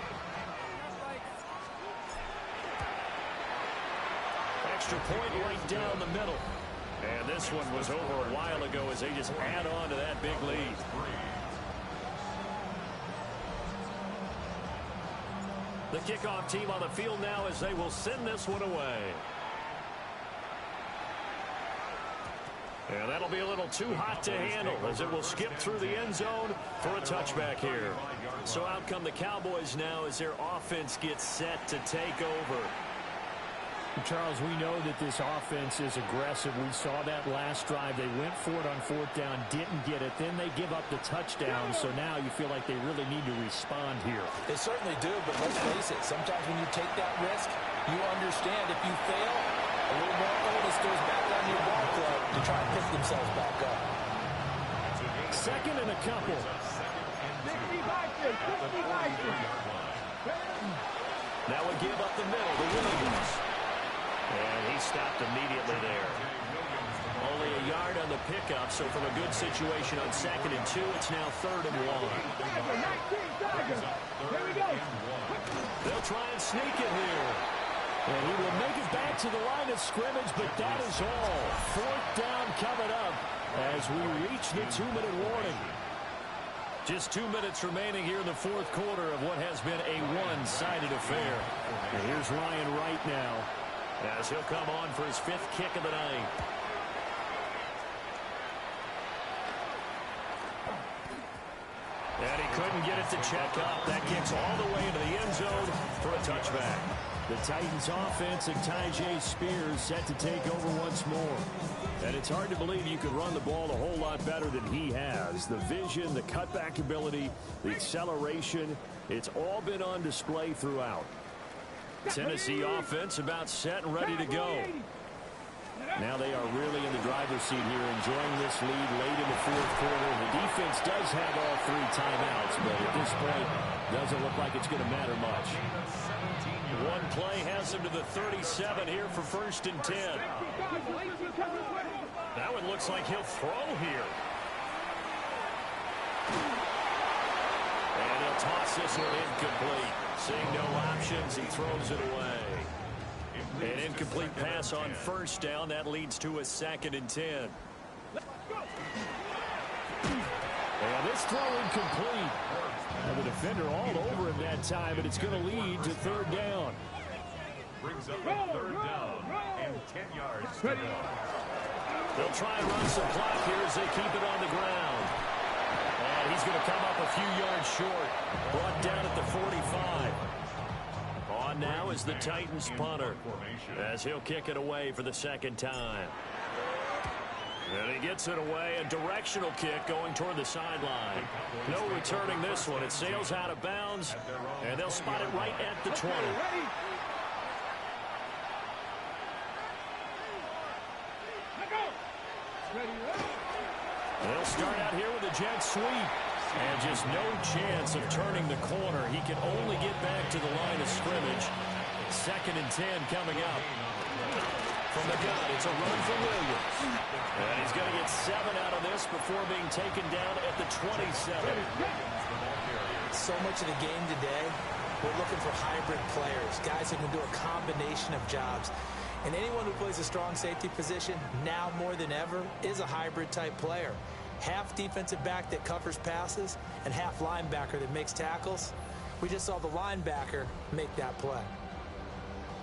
Speaker 1: Extra point right down the middle. And this one was over a while ago as they just add on to that big lead. The kickoff team on the field now as they will send this one away. And that'll be a little too hot to handle as it will skip through the end zone for a touchback here. So out come the Cowboys now as their offense gets set to take over.
Speaker 5: Charles, we know that this offense is aggressive. We saw that last drive. They went for it on 4th down, didn't get it. Then they give up the touchdown. So now you feel like they really need to respond here.
Speaker 2: They certainly do, but let's face it. Sometimes when you take that risk, you understand if you fail, a little more onus goes back on your ball club to try and pick themselves back up.
Speaker 1: 2nd and a couple.
Speaker 4: 65.
Speaker 1: Now we give up the middle to Williams. And he stopped immediately there. Only a yard on the pickup, so from a good situation on 2nd and 2, it's now 3rd and 1.
Speaker 4: Here we go.
Speaker 1: They'll try and sneak it here. And he will make it back to the line of scrimmage, but that is all. 4th down coming up as we reach the 2-minute warning. Just 2 minutes remaining here in the 4th quarter of what has been a one-sided affair. And here's Ryan Wright now as he'll come on for his 5th kick of the night. And he couldn't get it to check up. That kicks all the way into the end zone for a touchback. The Titans offense and Tyjae Spears set to take over once more. And it's hard to believe you could run the ball a whole lot better than he has. The vision, the cutback ability, the acceleration, it's all been on display throughout. Tennessee offense about set and ready to go. Now they are really in the driver's seat here, enjoying this lead late in the 4th quarter. The defense does have all 3 timeouts, but at this point, doesn't look like it's going to matter much. One play has them to the 37 here for 1st and 10. That one looks like he'll throw here. And he'll toss this one incomplete. Seeing no options, he throws it away. An incomplete pass on 1st down. That leads to a 2nd and 10. And this throw incomplete. And the defender all over him that time, but it's going to lead to 3rd down.
Speaker 3: Brings up a 3rd down and 10 yards to go.
Speaker 1: They'll try and run some clock here as they keep it on the ground. And he's going to come up a few yards short. Brought down at the 45. On now is the Titans punter as he'll kick it away for the 2nd time. And he gets it away, a directional kick going toward the sideline. No returning this one. It sails out of bounds, and they'll spot it right at the 20.
Speaker 4: Ready, ready.
Speaker 1: They'll start out here with a jet sweep. And just no chance of turning the corner. He can only get back to the line of scrimmage. 2nd and 10 coming up. From the gun, it's a run for Williams. And he's going to get 7 out of this before being taken down at the 27.
Speaker 2: So much of the game today, we're looking for hybrid players, guys who can do a combination of jobs. And anyone who plays a strong safety position, now more than ever, is a hybrid-type player. Half defensive back that covers passes and half linebacker that makes tackles. We just saw the linebacker make that play.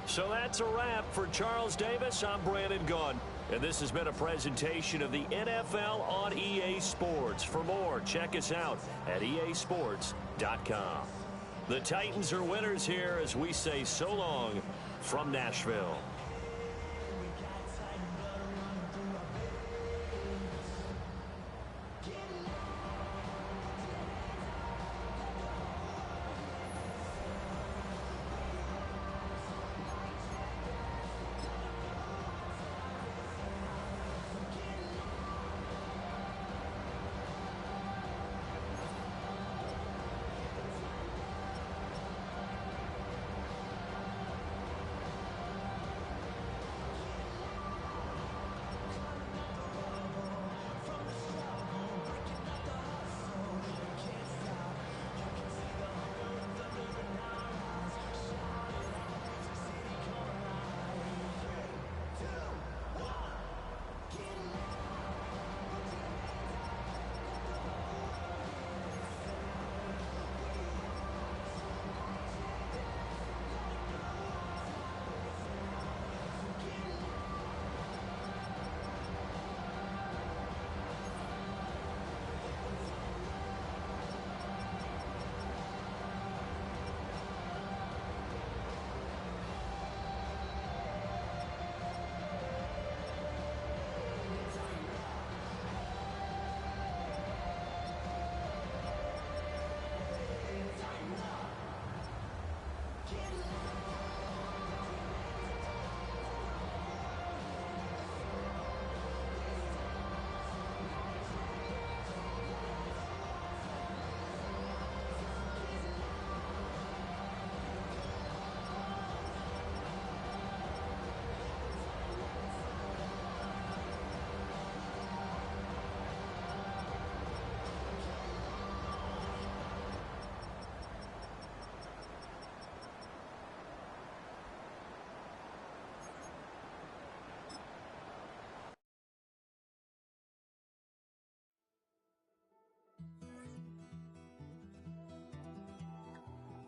Speaker 1: So that's a wrap for Charles Davis. I'm Brandon Gunn. And this has been a presentation of the NFL on EA Sports. For more, check us out at easports.com. The Titans are winners here as we say so long from Nashville.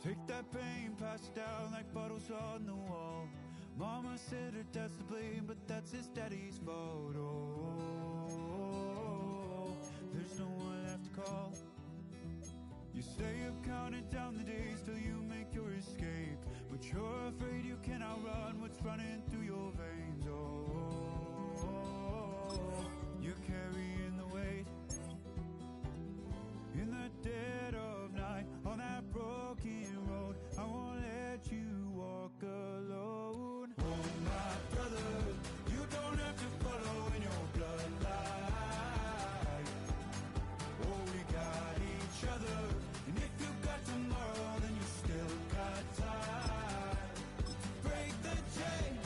Speaker 6: Take that pain, pass it down like bottles on the wall. Mama said her dad's to blame, but that's his daddy's fault. Oh, there's no one left to call. You stay up counting down the days till you make your escape, but you're afraid you can outrun what's running through your veins. Oh, you're carrying the weight in the dead of night on that broken road. I won't let you walk alone. Oh, my brother, you don't have to follow in your bloodline. Oh, we got each other, and if you got tomorrow, then you still got time. Break the chain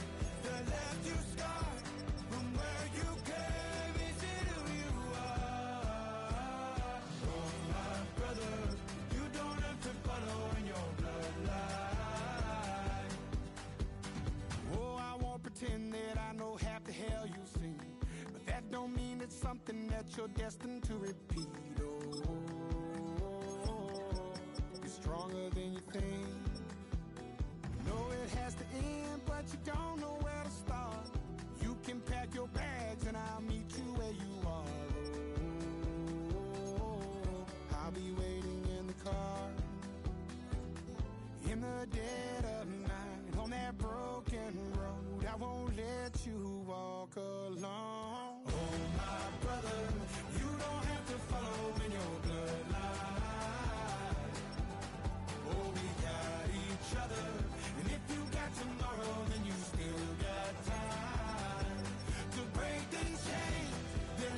Speaker 6: that left you scarred from where you came into who you are. Oh, my brother, you don't have to follow in your bloodline. Oh, I won't pretend that I know half the hell you've seen, but that don't mean it's something that you're destined to repeat. Oh, you're stronger than you think. You know it has to end, but you don't know where to start. You can pack your bags and I'll meet you where you are. Oh, I'll be waiting in the car in the dead of night on that broken road. I won't let you walk alone. Oh, my brother, you don't have to follow in your bloodline. Oh, we got each other, and if you got tomorrow, then you still got time to break these chains that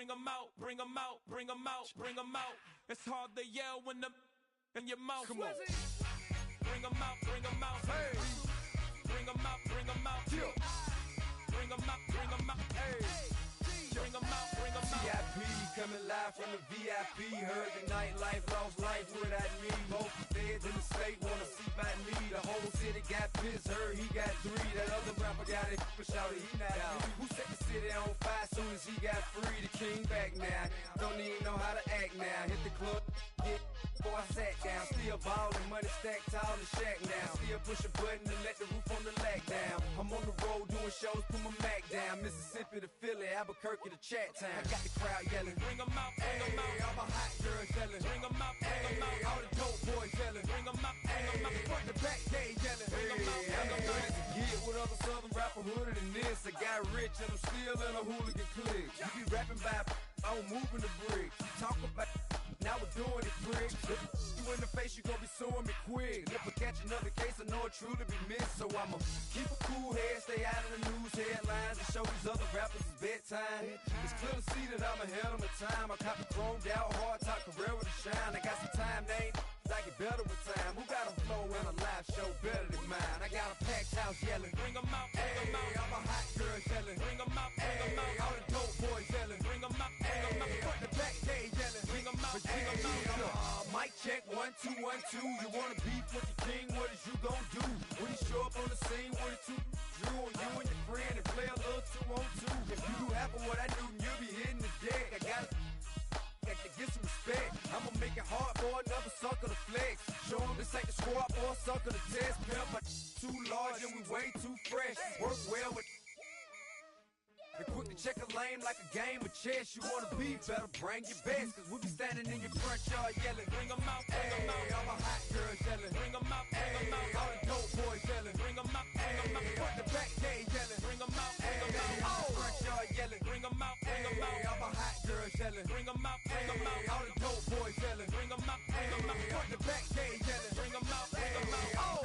Speaker 6: bring 'em out, bring 'em out, bring 'em out, bring 'em out. It's hard to yell when the in your mouth.
Speaker 5: Come on.
Speaker 6: Bring 'em out, bring 'em out.
Speaker 5: Hey.
Speaker 6: Bring 'em out, bring 'em out.
Speaker 5: Yeah.
Speaker 6: Bring 'em out, bring 'em out.
Speaker 5: Hey.
Speaker 6: Bring 'em out, bring 'em out.
Speaker 7: VIP coming live from the VIP. Heard the nightlife, lost life without me. Both feds in the state wanna see by me. The whole city got pissed, heard he got 3. That other rapper got it, but shouted he not out. Who set the city on fire soon as he got free? The king back now, don't even know how to act now. Hit the club, get before I sat down. Still ballin', money stacked tall in shack now. Still push a button and let the roof on the lag down. I'm on the road doing shows, put my Mac down. Mississippi to Philly, Albuquerque to Chat Town. I got the crowd yelling,
Speaker 6: Bring 'em out, bring 'em out.
Speaker 7: all my hot girls yelling,
Speaker 6: Bring 'em out, bring 'em out.
Speaker 7: all the dope boys yelling,
Speaker 6: Bring 'em out, bring 'em out.
Speaker 7: front to back gay yelling,
Speaker 6: Bring 'em out, bring 'em out.
Speaker 7: to get with other southern rapper hooded than this. I got rich and I'm still in a hooligan clique. You be rapping by, I'm moving the bricks. You talk about, now we're doing it quick. You in the face, you gon' be suing me quick. If I catch another case, I know it truly be missed. So I'ma keep a cool head, stay out of the news headlines, and show these other rappers it's bedtime. It's clear to see that I'm ahead of my time. I cop the chromed out, hard top career with a shine. I got some time, name. I get better with time. Who got a flow and a live show better than mine? I got a packed house yelling.
Speaker 6: Bring 'em out, bring 'em out.
Speaker 7: All my hot girls yelling.
Speaker 6: Bring 'em out, bring 'em out.
Speaker 7: All the dope boys yelling.
Speaker 6: Bring 'em out, bring 'em out.
Speaker 7: Front to back gay yelling.
Speaker 6: Bring 'em out, bring 'em out.
Speaker 7: Mic check 1 2 1 2. You wanna beef with the king? What is you gon' do when he show up on the scene with a 2 Drew on you and your friend and play a little 2 on 2? If you do half of what I do, you'll be hitting the deck. I got to get some respect. I'ma make it hard for another sucker to flex. Show him this ain't the squad or a sucker to test. Pimp, my too large and we way too fresh. Work well with. And quick to check a lane like a game of chess. You wanna be better, bring your best. Cause we be standing in your front yard yelling.
Speaker 6: Bring 'em out, bring 'em out.
Speaker 7: All my hot girls yelling.
Speaker 6: Bring 'em out, bring 'em out.
Speaker 7: All the dope boys yelling.
Speaker 6: Bring 'em out, bring 'em out.
Speaker 7: Front to back gay yelling.
Speaker 6: Bring 'em out, bring 'em out.
Speaker 7: All the front yard yelling.
Speaker 6: Bring 'em out, bring 'em out.
Speaker 7: All my hot girls yelling.
Speaker 6: Bring 'em out, bring 'em out.
Speaker 7: All the dope boys yelling.
Speaker 6: Bring 'em out, bring 'em out.
Speaker 7: Front to back gay yelling.
Speaker 6: Bring 'em out, bring 'em out.
Speaker 7: Oh!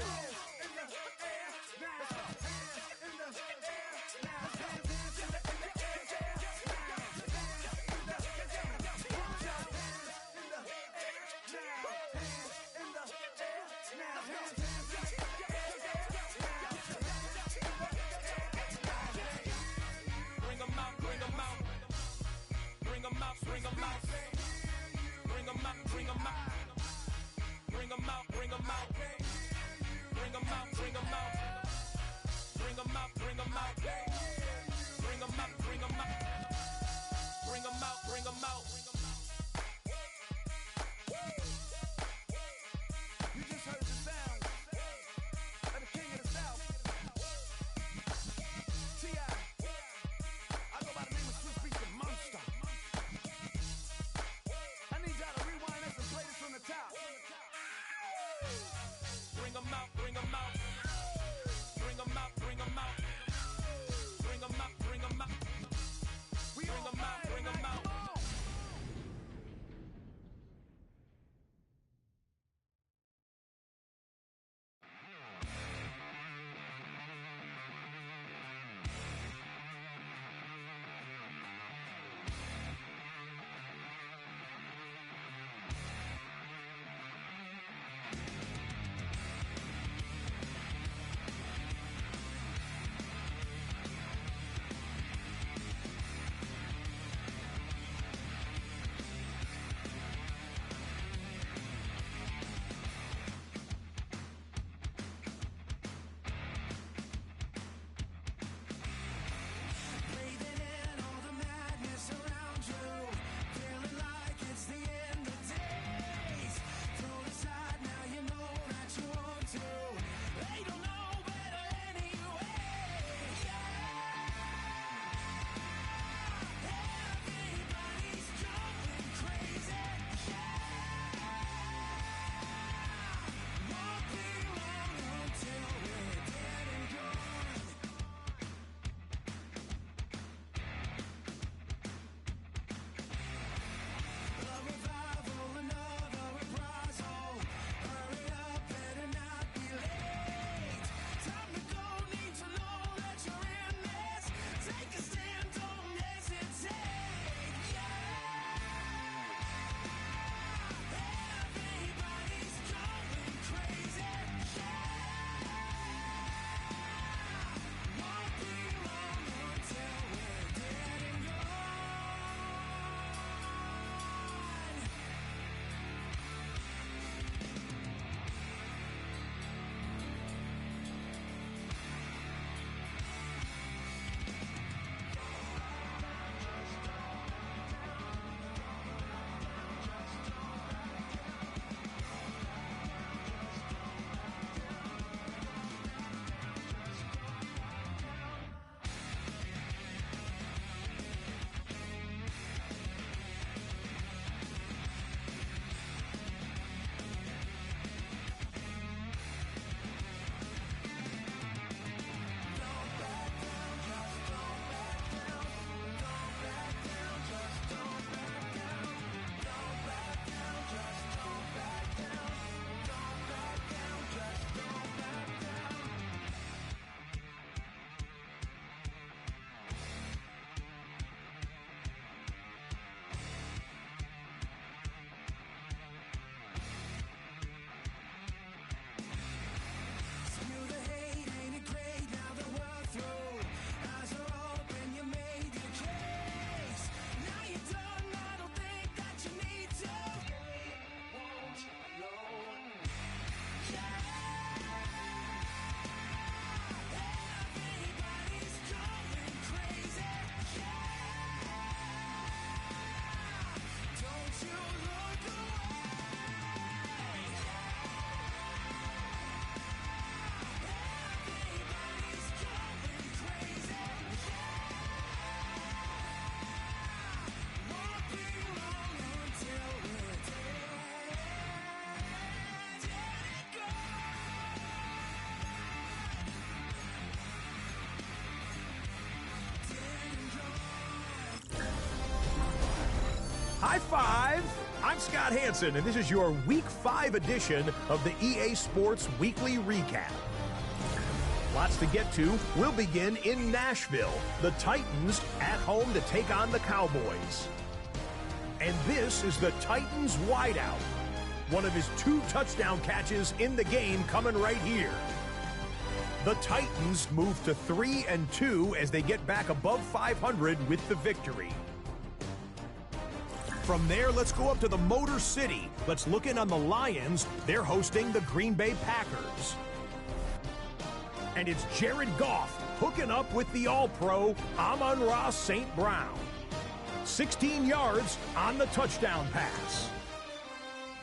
Speaker 5: High five! I'm Scott Hansen, and this is your Week 5 edition of the EA Sports Weekly Recap. Lots to get to. We'll begin in Nashville. The Titans at home to take on the Cowboys. And this is the Titans wideout. One of his 2 touchdown catches in the game coming right here. The Titans move to 3-2 as they get back above 500 with the victory. From there, let's go up to the Motor City. Let's look in on the Lions. They're hosting the Green Bay Packers. And it's Jared Goff hooking up with the All-Pro Amon-Ra St. Brown. 16 yards on the touchdown pass.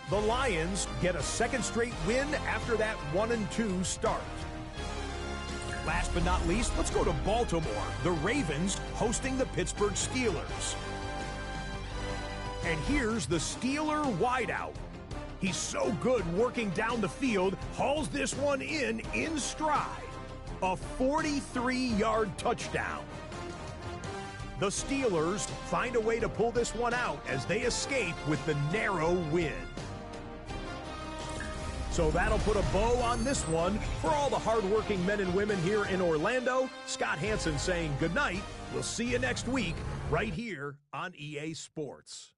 Speaker 5: The Lions get a second straight win after that 1-2 start. Last but not least, let's go to Baltimore. The Ravens hosting the Pittsburgh Steelers. And here's the Steeler wideout. He's so good working down the field, hauls this one in stride. A 43-yard touchdown. The Steelers find a way to pull this one out as they escape with the narrow win. So that'll put a bow on this one. For all the hardworking men and women here in Orlando, Scott Hansen saying goodnight. We'll see you next week right here on EA Sports.